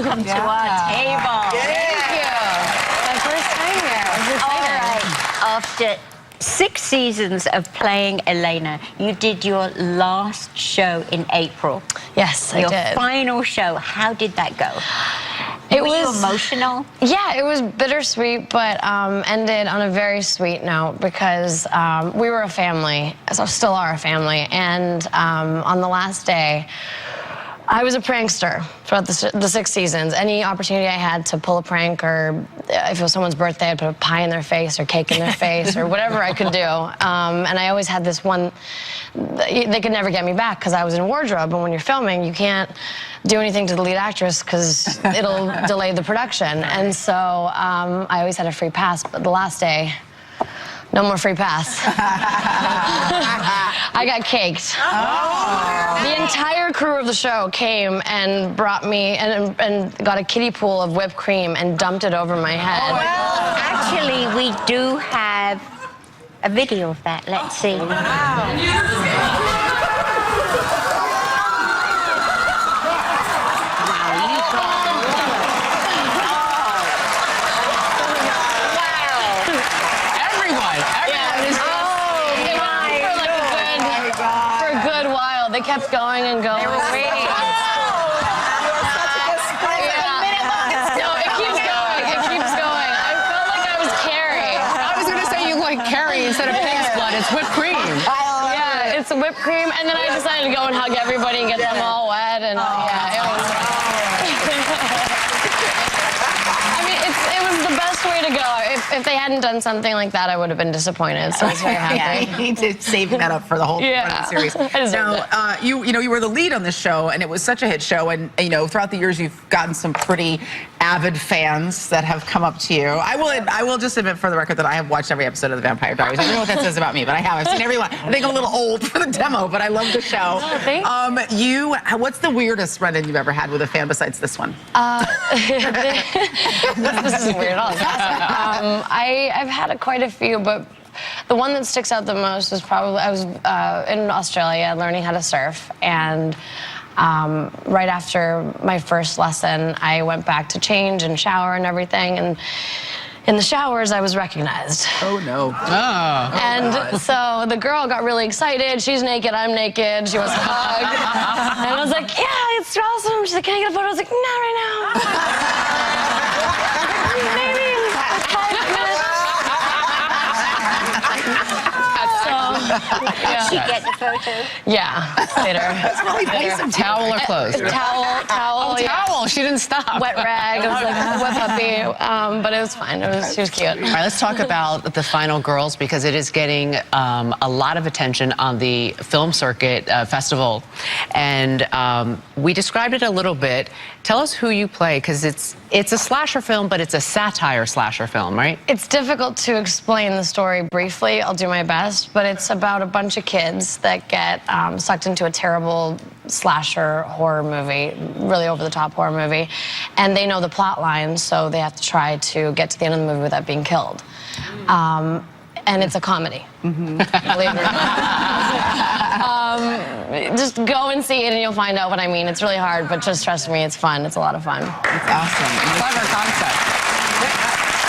welcome to our table. Thank you. My first time here. It was exciting. All right. After 6 seasons of playing Elena, you did your last show in April. Yes, I did. Your final show. How did that go? It Were you was emotional? Yeah, it was bittersweet, but ended on a very sweet note because we were a family, so still are a family, and on the last day, I was a prankster throughout the 6 seasons. Any opportunity I had to pull a prank, or if it was someone's birthday, I'd put a pie in their face or cake in their face or whatever I could do. And I always had this one, they could never get me back because I was in wardrobe, and when you're filming, you can't do anything to the lead actress because it'll delay the production. And so I always had a free pass, but the last day, no more free pass. I got caked. Oh. The entire crew of the show came and brought me and got a kiddie pool of whipped cream and dumped it over my head. Well, actually, we do have a video of that. Let's see. They kept going and going. They were waiting. No, it keeps going. It keeps going. I felt like I was Carrie. I was going to say you look like Carrie instead of pig's blood. It's whipped cream. Yeah, it's whipped cream. And then I decided to go and hug everybody and get them all wet. And yeah, it was. I mean, it was the best way to go. If they hadn't done something like that, I would have been disappointed. So I was very happy. Yeah, you need to save that up for the whole series. Now, you were the lead on this show, and it was such a hit show. And throughout the years, you've gotten some pretty avid fans that have come up to you. I will just admit, for the record, that I have watched every episode of The Vampire Diaries. I don't know what that says about me, but I have. I've seen every one. I think I'm a little old for the demo, but I love the show. Oh, thanks. What's the weirdest run-in you've ever had with a fan besides this one? This is weird. I've had quite a few, but the one that sticks out the most was probably I was in Australia learning how to surf, and right after my first lesson, I went back to change and shower and everything, and in the showers, I was recognized. Oh, no. And so the girl got really excited. She's naked, I'm naked. She wants a hug. And I was like, yeah, it's awesome. She's like, can I get a photo? I was like, not right now. Maybe in 5 minutes. Did she get the photo? Yeah, later. That's really nice. Towel or clothes? Towel. Oh, Yeah. towel. She didn't stop. Wet rag. I was like, wet puppy. But it was fine. She was cute. All right, let's talk about the final girls, because it is getting a lot of attention on the film circuit festival. And we described it a little bit. Tell us who you play, because it's a slasher film, but it's a satire slasher film, right? It's difficult to explain the story briefly. I'll do my best, but it's about a bunch of kids that get sucked into a terrible slasher horror movie, really over-the-top horror movie, and they know the plot line, so they have to try to get to the end of the movie without being killed. And it's a comedy. Believe it or not. Just go and see it and you'll find out what I mean. It's really hard, but just trust me, it's fun. It's a lot of fun. It's awesome. Clever concept.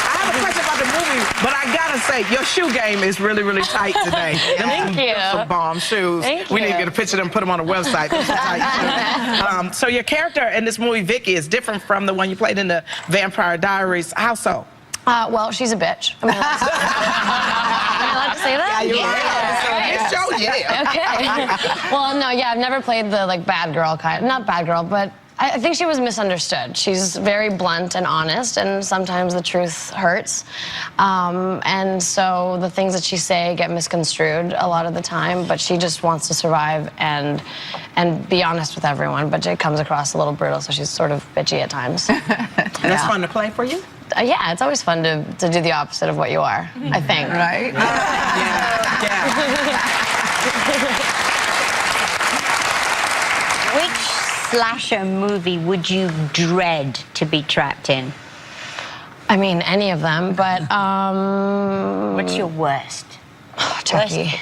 I have a question about the movie, but I gotta say, your shoe game is really, really tight today. Thank you. Some bomb shoes. Thank We need to you. get a picture of them, put them on the website. Those are tight shoes. So your character in this movie, Vicky, is different from the one you played in the Vampire Diaries. How so? Well, she's a bitch. Am I allowed to say that? It's Joe, yeah. Okay. Well, no, yeah, I've never played the bad girl kind. Not bad girl, but I think she was misunderstood. She's very blunt and honest, and sometimes the truth hurts. And so the things that she say get misconstrued a lot of the time, but she just wants to survive and be honest with everyone, but it comes across a little brutal, so she's sort of bitchy at times. And that's fun to play for you? Yeah, it's always fun to do the opposite of what you are, I think. Right? Which slasher movie would you dread to be trapped in? I mean, any of them, but What's your worst? Chucky.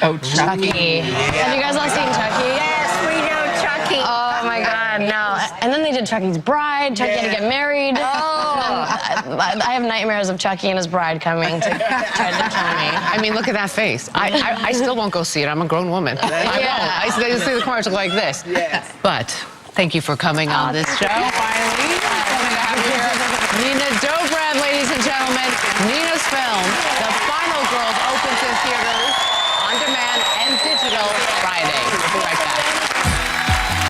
Oh, Chucky. Have you guys all seen Chucky? Yes, we know Chucky. Oh my God, no. And then they did did Chucky's Bride. Chucky had to get married. I have nightmares of Chucky and his bride coming to try to kill me. I mean, look at that face. I still won't go see it. I'm a grown woman. I won't. I see the commercial like this. Yes. But thank you for coming on this show. Finally, coming to have you here. Nina Dobrev, ladies and gentlemen. Nina's film, The Final Girls, opens in theaters on demand and digital Friday.